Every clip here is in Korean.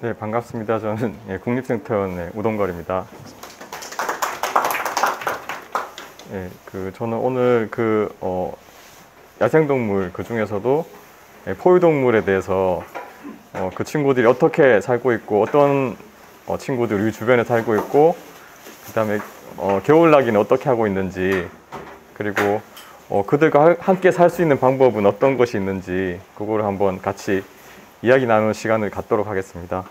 네, 반갑습니다. 저는 국립생태원의 우동걸입니다. 저는 오늘 야생동물 그 중에서도 포유동물에 대해서 그 친구들이 어떻게 살고 있고 어떤 친구들이 우리 주변에 살고 있고 그 다음에 겨울나기는 어떻게 하고 있는지 그리고 그들과 함께 살 수 있는 방법은 어떤 것이 있는지 그거를 한번 같이 이야기 나누는 시간을 갖도록 하겠습니다.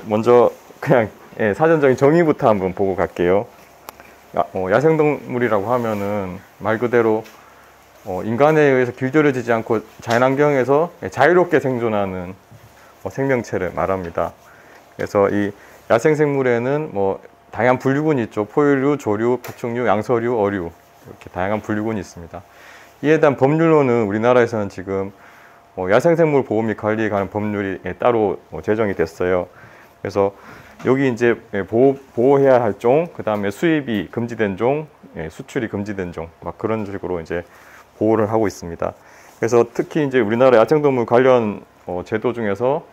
먼저 그냥 사전적인 정의부터 한번 보고 갈게요. 야생동물이라고 하면은 말 그대로 인간에 의해서 길들여지지 않고 자연환경에서 자유롭게 생존하는 생명체를 말합니다. 그래서 이 야생생물에는 다양한 분류군이 있죠. 포유류, 조류, 파충류, 양서류, 어류 이렇게 다양한 분류군이 있습니다. 이에 대한 법률로는 우리나라에서는 지금 야생생물 보호 및 관리에 관한 법률이 따로 제정이 됐어요. 그래서 여기 이제 보호해야 할 종, 그 다음에 수입이 금지된 종, 수출이 금지된 종, 막 그런 식으로 이제 보호를 하고 있습니다. 그래서 특히 이제 우리나라 야생동물 관련 제도 중에서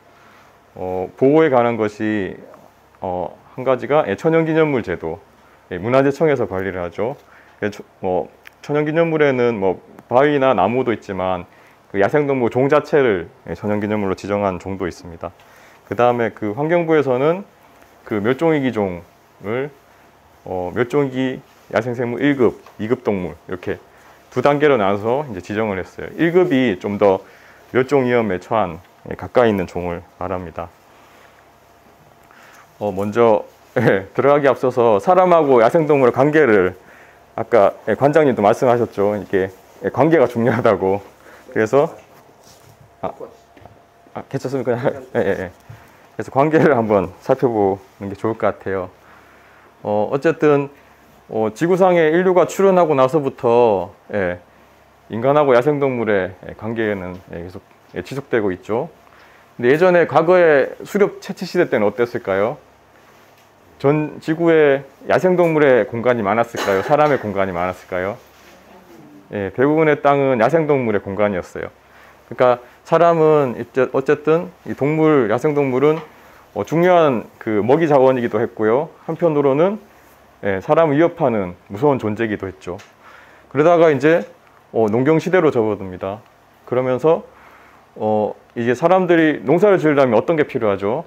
보호에 관한 것이 한 가지가 천연기념물 제도, 문화재청에서 관리를 하죠. 천연기념물에는 바위나 나무도 있지만 그 야생동물 종 자체를 천연기념물로 지정한 종도 있습니다. 그 다음에 그 환경부에서는 그 멸종위기 종을 멸종위기 야생생물 1급, 2급 동물 이렇게 두 단계로 나눠서 이제 지정을 했어요. 1급이 좀 더 멸종 위험에 처한 가까이 있는 종을 말합니다. 먼저 들어가기 앞서서 사람하고 야생동물의 관계를 아까 관장님도 말씀하셨죠. 이게 관계가 중요하다고. 그래서 괜찮습니까? 그래서 관계를 한번 살펴보는 게 좋을 것 같아요. 어쨌든 지구상에 인류가 출현하고 나서부터 인간하고 야생동물의 관계는 계속 지속되고 있죠. 근데 예전에 과거에 수렵 채취 시대 때는 어땠을까요? 전 지구에 야생동물의 공간이 많았을까요? 사람의 공간이 많았을까요? 대부분의 땅은 야생동물의 공간이었어요. 그러니까 사람은 어쨌든 이 야생동물은 중요한 그 먹이 자원이기도 했고요. 한편으로는 사람을 위협하는 무서운 존재이기도 했죠. 그러다가 이제 농경 시대로 접어듭니다. 그러면서 이제 사람들이 농사를 지으려면 어떤 게 필요하죠?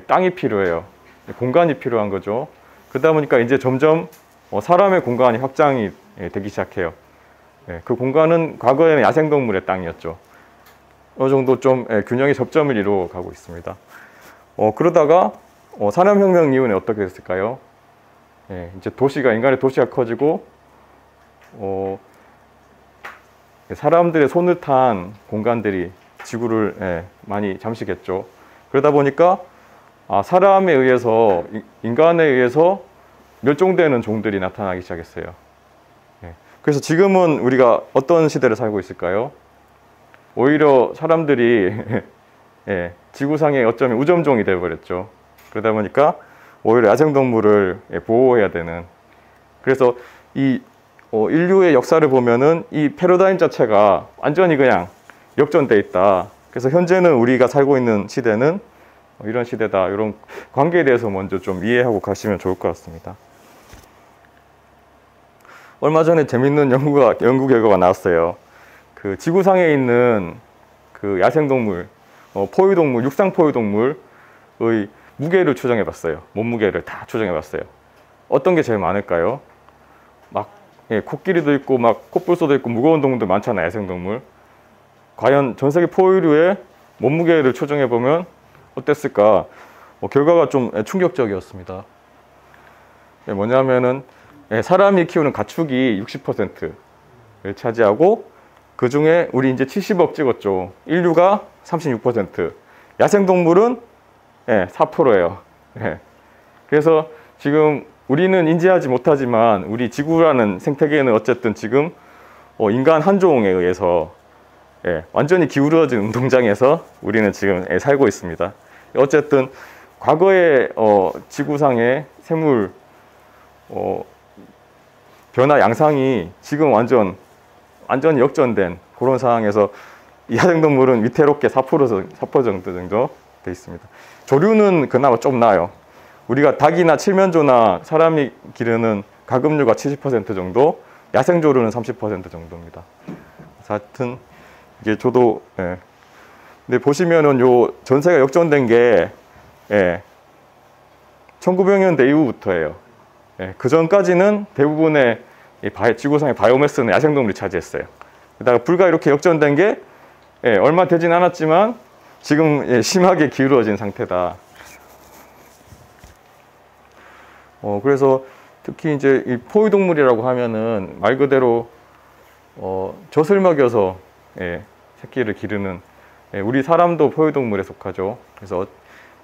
땅이 필요해요. 공간이 필요한 거죠. 그러다 보니까 이제 점점 사람의 공간이 확장이 되기 시작해요. 그 공간은 과거에는 야생동물의 땅이었죠. 어느 정도 좀 균형의 접점을 이루어 가고 있습니다. 그러다가 산업혁명 이후에 어떻게 됐을까요? 이제 인간의 도시가 커지고 사람들의 손을 탄 공간들이 지구를 많이 잠식했죠. 그러다 보니까 사람에 의해서 인간에 의해서 멸종되는 종들이 나타나기 시작했어요. 그래서 지금은 우리가 어떤 시대를 살고 있을까요? 오히려 사람들이 지구상에 어쩌면 우점종이 되어버렸죠. 그러다 보니까 오히려 야생동물을 보호해야 되는. 그래서 이 인류의 역사를 보면은 이 패러다임 자체가 완전히 그냥 역전돼 있다. 그래서 현재는 우리가 살고 있는 시대는 이런 시대다. 이런 관계에 대해서 먼저 좀 이해하고 가시면 좋을 것 같습니다. 얼마 전에 재밌는 연구 결과가 나왔어요. 그 지구상에 있는 그 야생동물, 포유동물, 육상 포유동물의 무게를 추정해 봤어요. 몸무게를 다 추정해 봤어요. 어떤 게 제일 많을까요? 코끼리도 있고, 코뿔소도 있고, 무거운 동물도 많잖아요, 야생동물. 과연 전 세계 포유류의 몸무게를 추정해 보면 어땠을까? 결과가 좀 충격적이었습니다. 뭐냐면은, 사람이 키우는 가축이 60%를 차지하고, 그 중에 우리 이제 70억 찍었죠. 인류가 36%. 야생동물은 4%예요. 그래서 지금 우리는 인지하지 못하지만 우리 지구라는 생태계는 어쨌든 지금 인간 한 종에 의해서 완전히 기울어진 운동장에서 우리는 지금 살고 있습니다. 어쨌든 과거의 지구상의 생물 변화 양상이 지금 완전 완전히 역전된 그런 상황에서 이 야생동물은 위태롭게 4% 정도 돼 있습니다. 조류는 그나마 좀 나아요. 우리가 닭이나 칠면조나 사람이 기르는 가금류가 70% 정도, 야생조류는 30% 정도입니다. 하여튼 이게 저도 근데 보시면은 요 전세가 역전된 게 1900년대 이후부터예요. 그 전까지는 대부분의 지구상의 바이오매스는 야생동물이 차지했어요. 게다가 불과 이렇게 역전된 게 얼마 되진 않았지만 지금 심하게 기울어진 상태다. 그래서 특히 이제 이 포유동물이라고 하면은 말 그대로 젖을 먹여서 새끼를 기르는 우리 사람도 포유동물에 속하죠. 그래서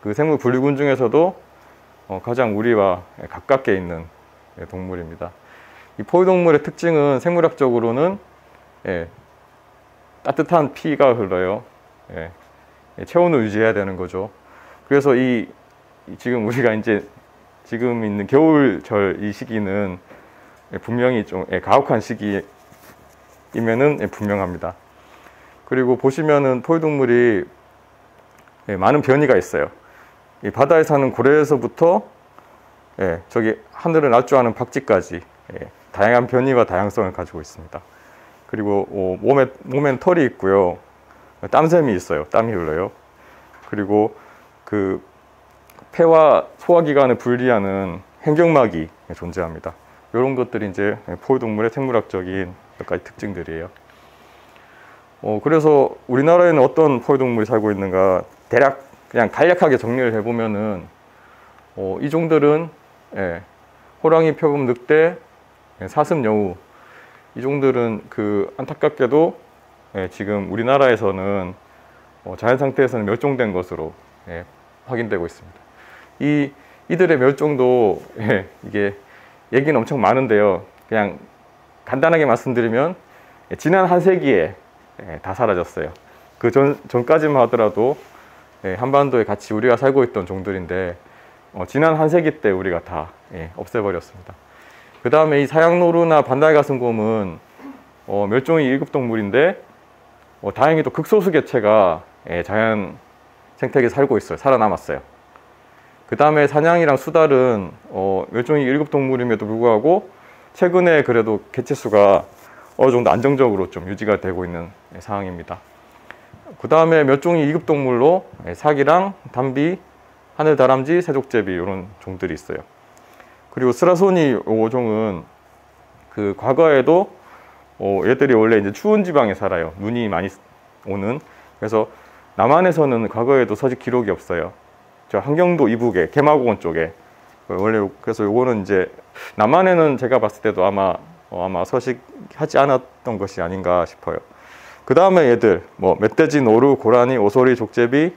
그 생물 분류군 중에서도 가장 우리와 가깝게 있는 동물입니다. 이 포유동물의 특징은 생물학적으로는 따뜻한 피가 흘러요. 체온을 유지해야 되는 거죠. 그래서 지금 우리가 이제 지금 있는 겨울철 이 시기는 분명히 좀 가혹한 시기이면은 분명합니다. 그리고 보시면은 포유동물이 많은 변이가 있어요. 이 바다에 사는 고래에서부터 저기 하늘을 날 줄 아는 박쥐까지 다양한 변이와 다양성을 가지고 있습니다. 그리고 몸엔 털이 있고요. 땀샘이 있어요. 땀이 흘러요. 그리고 그 폐와 소화기관을 분리하는 횡격막이 존재합니다. 이런 것들이 이제 포유동물의 생물학적인 몇 가지 특징들이에요. 그래서 우리나라에는 어떤 포유동물이 살고 있는가 대략 그냥 간략하게 정리를 해보면은 이 종들은 호랑이, 표범, 늑대, 사슴, 여우 이 종들은 안타깝게도 지금 우리나라에서는 자연 상태에서는 멸종된 것으로 확인되고 있습니다. 이들의 멸종도 이게 얘기는 엄청 많은데요. 그냥 간단하게 말씀드리면 지난 한 세기에 다 사라졌어요. 그 전까지만 하더라도 한반도에 같이 우리가 살고 있던 종들인데 지난 한 세기 때 우리가 다 없애버렸습니다. 그 다음에 이 사양노루나 반달가슴곰은 멸종위 1급 동물인데 다행히도 극소수 개체가 자연 생태계에 살고 있어요. 살아남았어요. 그 다음에 사냥이랑 수달은 멸종위 1급 동물임에도 불구하고 최근에 그래도 개체 수가 어느 정도 안정적으로 좀 유지가 되고 있는 상황입니다. 그 다음에 멸종위 2급 동물로 사기랑 담비, 하늘다람쥐, 새족제비 이런 종들이 있어요. 그리고 스라소니 5종은 과거에도 얘들이 원래 이제 추운 지방에 살아요. 눈이 많이 오는. 그래서 남한에서는 과거에도 서식 기록이 없어요. 저 한경도 이북에 개마고원 쪽에 원래 그래서 요거는 이제 남한에는 제가 봤을 때도 아마 서식하지 않았던 것이 아닌가 싶어요. 그 다음에 얘들 멧돼지, 노루, 고라니, 오소리, 족제비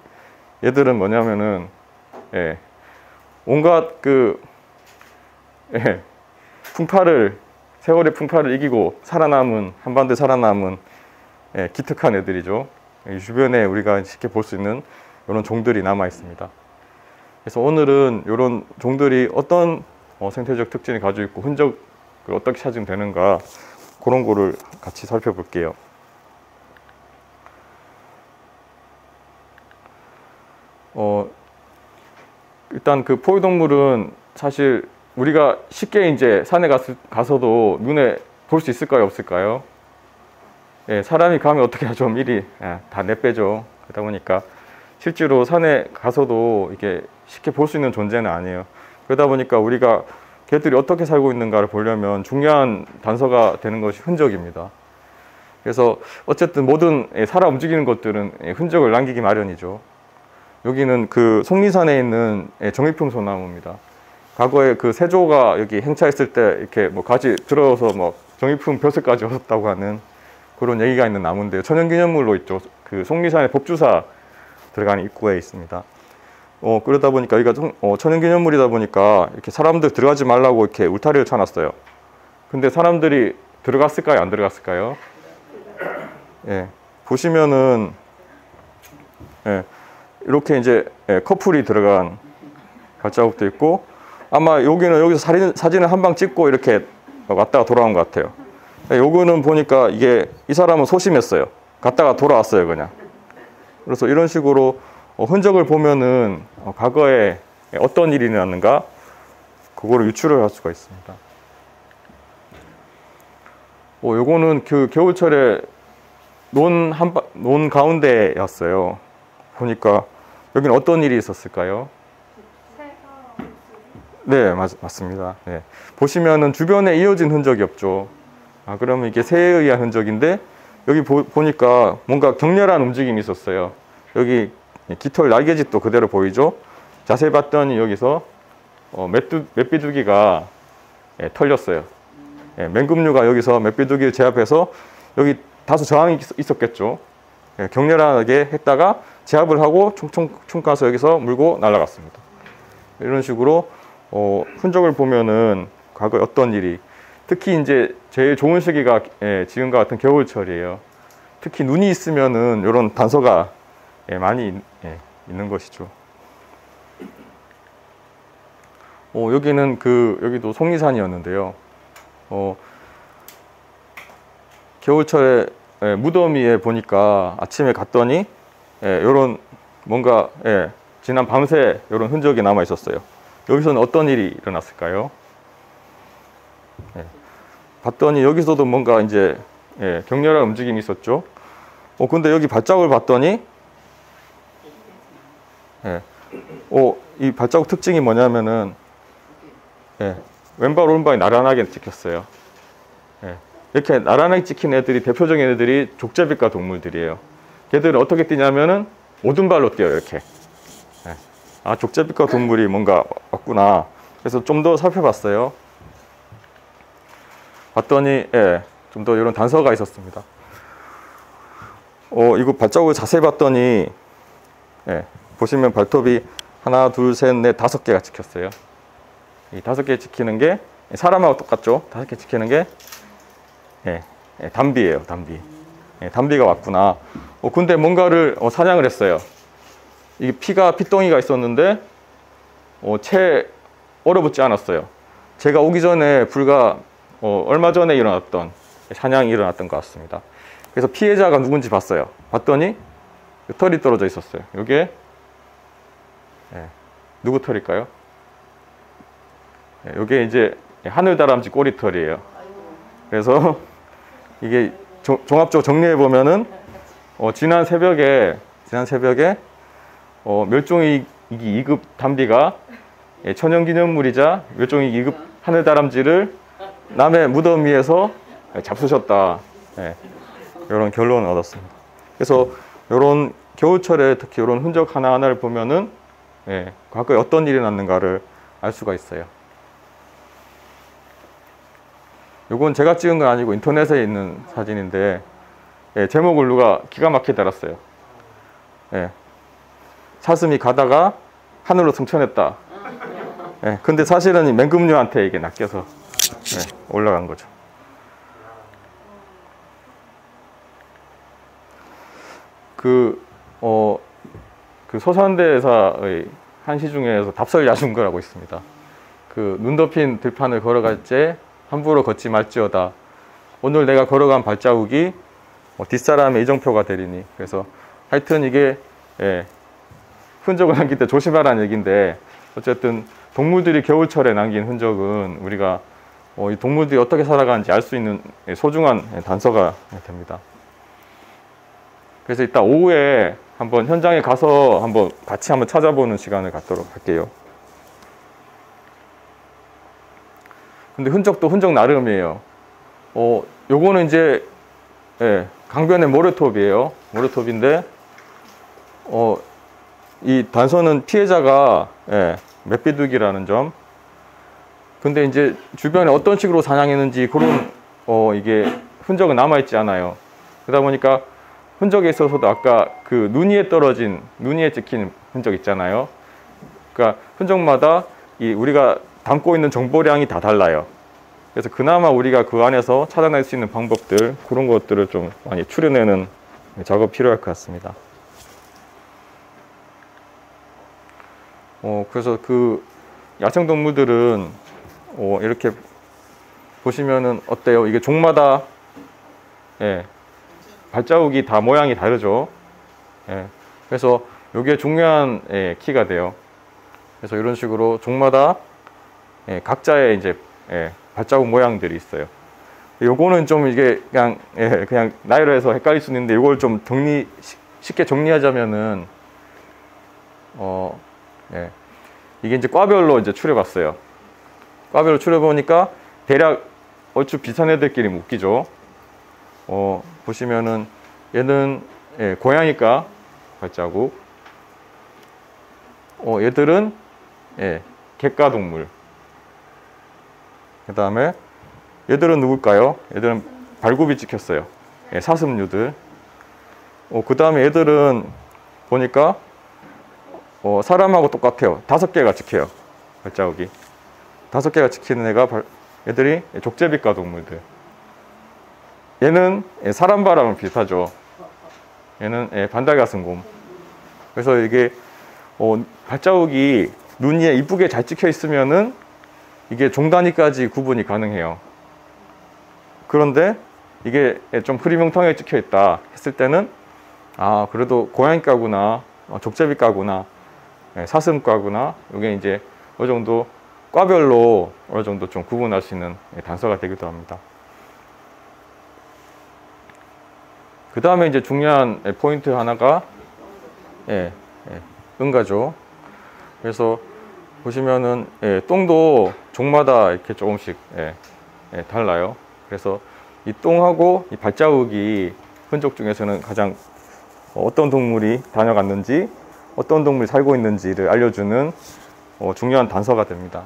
얘들은 뭐냐면은 온갖 세월의 풍파를 이기고 한반도에 살아남은 기특한 애들이죠. 이 주변에 우리가 쉽게 볼 수 있는 이런 종들이 남아 있습니다. 그래서 오늘은 이런 종들이 어떤 생태적 특징을 가지고 있고 흔적을 어떻게 찾으면 되는가 그런 거를 같이 살펴볼게요. 일단 포유동물은 사실 우리가 쉽게 이제 산에 가서도 눈에 볼 수 있을까요, 없을까요? 사람이 가면 어떻게 하죠? 미리 다 내빼죠. 그러다 보니까 실제로 산에 가서도 이게 쉽게 볼 수 있는 존재는 아니에요. 그러다 보니까 우리가 개들이 어떻게 살고 있는가를 보려면 중요한 단서가 되는 것이 흔적입니다. 그래서 어쨌든 모든 살아 움직이는 것들은 흔적을 남기기 마련이죠. 여기는 속리산에 있는 정의평 소나무입니다. 과거에 세조가 여기 행차했을 때 이렇게 가지 들어서 정의품 벼슬까지 얻었다고 하는 그런 얘기가 있는 나무인데요. 천연기념물로 있죠. 속리산의 법주사 들어가는 입구에 있습니다. 그러다 보니까 여기가 천연기념물이다 보니까 이렇게 사람들 들어가지 말라고 이렇게 울타리를 쳐놨어요. 근데 사람들이 들어갔을까요? 안 들어갔을까요? 보시면은 이렇게 이제 커플이 들어간 발자국도 있고 아마 여기서 사진을 한 방 찍고 이렇게 왔다가 돌아온 것 같아요. 요거는 보니까 이게 이 사람은 소심했어요. 갔다가 돌아왔어요, 그냥. 그래서 이런 식으로 흔적을 보면은 과거에 어떤 일이 일어났는가 그거를 유추를 할 수가 있습니다. 요거는 그 겨울철에 논 가운데였어요. 보니까 여기는 어떤 일이 있었을까요? 네, 맞습니다. 네. 보시면은 주변에 이어진 흔적이 없죠. 그러면 이게 새에 의한 흔적인데 여기 보니까 뭔가 격렬한 움직임이 있었어요. 여기 깃털 날개짓도 그대로 보이죠? 자세히 봤더니 여기서 맷비두기가 털렸어요. 맹금류가 여기서 맷비두기를 제압해서 여기 다소 저항이 있었겠죠. 격렬하게 했다가 제압을 하고 총 가서 여기서 물고 날아갔습니다. 이런 식으로 흔적을 보면은 과거에 어떤 일이, 특히 이제 제일 좋은 시기가 지금과 같은 겨울철이에요. 특히 눈이 있으면은 이런 단서가 많이 있는 것이죠. 여기는 여기도 속리산이었는데요. 겨울철에 무더위에 보니까 아침에 갔더니 요런 뭔가 지난 밤새 이런 흔적이 남아 있었어요. 여기서는 어떤 일이 일어났을까요? 봤더니 여기서도 뭔가 이제 격렬한 움직임이 있었죠. 근데 여기 발자국을 봤더니 이 발자국 특징이 뭐냐면은 왼발 오른발이 나란하게 찍혔어요. 이렇게 나란하게 찍힌 애들이, 대표적인 애들이 족제비과 동물들이에요. 걔들은 어떻게 뛰냐면은 오른발로 뛰어요, 이렇게. 족제비과 동물이 뭔가 왔구나. 그래서 좀 더 살펴봤어요. 봤더니 좀 더 이런 단서가 있었습니다. 이거 발자국을 자세히 봤더니 보시면 발톱이 하나, 둘, 셋, 넷, 5개가 찍혔어요. 이 5개 찍히는 게 사람하고 똑같죠? 5개 찍히는 게 담비예요, 담비. 담비가 왔구나. 근데 뭔가를 사냥을 했어요. 이게 피덩이가 있었는데 채 얼어붙지 않았어요. 제가 오기 전에 불과 얼마 전에 일어났던 사냥이 일어났던 것 같습니다. 그래서 피해자가 누군지 봤어요. 봤더니 털이 떨어져 있었어요. 이게 누구 털일까요? 이게 이제 하늘다람쥐 꼬리털이에요. 그래서 이게 종합적으로 정리해 보면은 지난 새벽에 멸종위기 2급 담비가 천연기념물이자 멸종위기 2급 하늘다람쥐를 남의 무덤 위에서 잡수셨다. 이런 결론을 얻었습니다. 그래서 이런 겨울철에 특히 이런 흔적 하나하나를 보면은 과거에 어떤 일이 났는가를 알 수가 있어요. 이건 제가 찍은 건 아니고 인터넷에 있는 사진인데 제목을 누가 기가 막히게 달았어요. 사슴이 가다가 하늘로 승천했다. 근데 사실은 이 맹금류한테 이게 낚여서 올라간 거죠. 그 서산대사의 한 시 중에서 답설야중거라고 있습니다. 눈 덮인 들판을 걸어갈 때 함부로 걷지 말지어다. 오늘 내가 걸어간 발자국이 뒷사람의 이정표가 되리니. 그래서 하여튼 이게 흔적을 남길 때 조심하라는 얘기인데, 어쨌든 동물들이 겨울철에 남긴 흔적은 우리가 이 동물들이 어떻게 살아가는지 알 수 있는 소중한 단서가 됩니다. 그래서 이따 오후에 한번 현장에 가서 같이 한번 찾아보는 시간을 갖도록 할게요. 근데 흔적도 흔적 나름이에요. 요거는 이제 강변의 모래톱이에요. 모래톱인데 이 단서는 피해자가 맷비두기라는 점. 근데 이제 주변에 어떤 식으로 사냥했는지 그런 이게 흔적은 남아있지 않아요. 그러다 보니까 흔적에 있어서도 아까 눈 위에 찍힌 흔적 있잖아요. 그러니까 흔적마다 우리가 담고 있는 정보량이 다 달라요. 그래서 그나마 우리가 그 안에서 찾아낼 수 있는 방법들, 그런 것들을 좀 많이 추려내는 작업이 필요할 것 같습니다. 그래서 야생동물들은 이렇게 보시면은 어때요? 이게 종마다 예, 발자국이 다 모양이 다르죠. 예, 그래서 이게 중요한 예, 키가 돼요. 그래서 이런 식으로 종마다 예, 각자의 이제 예, 발자국 모양들이 있어요. 요거는 좀 이게 그냥 예, 그냥 나이로 해서 헷갈릴 수 있는데 이걸 좀 쉽게 정리하자면은 예, 이게 이제 과별로 이제 추려봤어요. 과별로 추려보니까 대략 얼추 비슷한 애들끼리 묶이죠. 보시면은 얘는 예, 고양이과 발자국, 얘들은 예, 객가 동물. 그 다음에 얘들은 누굴까요? 얘들은 발굽이 찍혔어요. 예, 사슴류들. 그 다음에 얘들은 보니까 사람하고 똑같아요. 5개가 찍혀요. 발자국이 5개가 찍히는 애들이 족제비과 동물들. 얘는 사람 발하고 비슷하죠. 얘는 반달가슴곰. 그래서 이게 발자국이 눈 위에 이쁘게 잘 찍혀 있으면은 이게 종 단위까지 구분이 가능해요. 그런데 이게 좀 흐리멍텅하게 찍혀 있다 했을 때는 아 그래도 고양이과구나, 족제비과구나, 사슴과구나, 이게 이제 어느 정도 과별로 어느 정도 좀 구분할 수 있는 단서가 되기도 합니다. 그 다음에 이제 중요한 포인트 하나가 응가죠. 그래서 보시면은 똥도 종마다 이렇게 조금씩 달라요. 그래서 이 똥하고 이 발자국이 흔적 중에서는 가장 어떤 동물이 다녀갔는지, 어떤 동물이 살고 있는지를 알려주는 중요한 단서가 됩니다.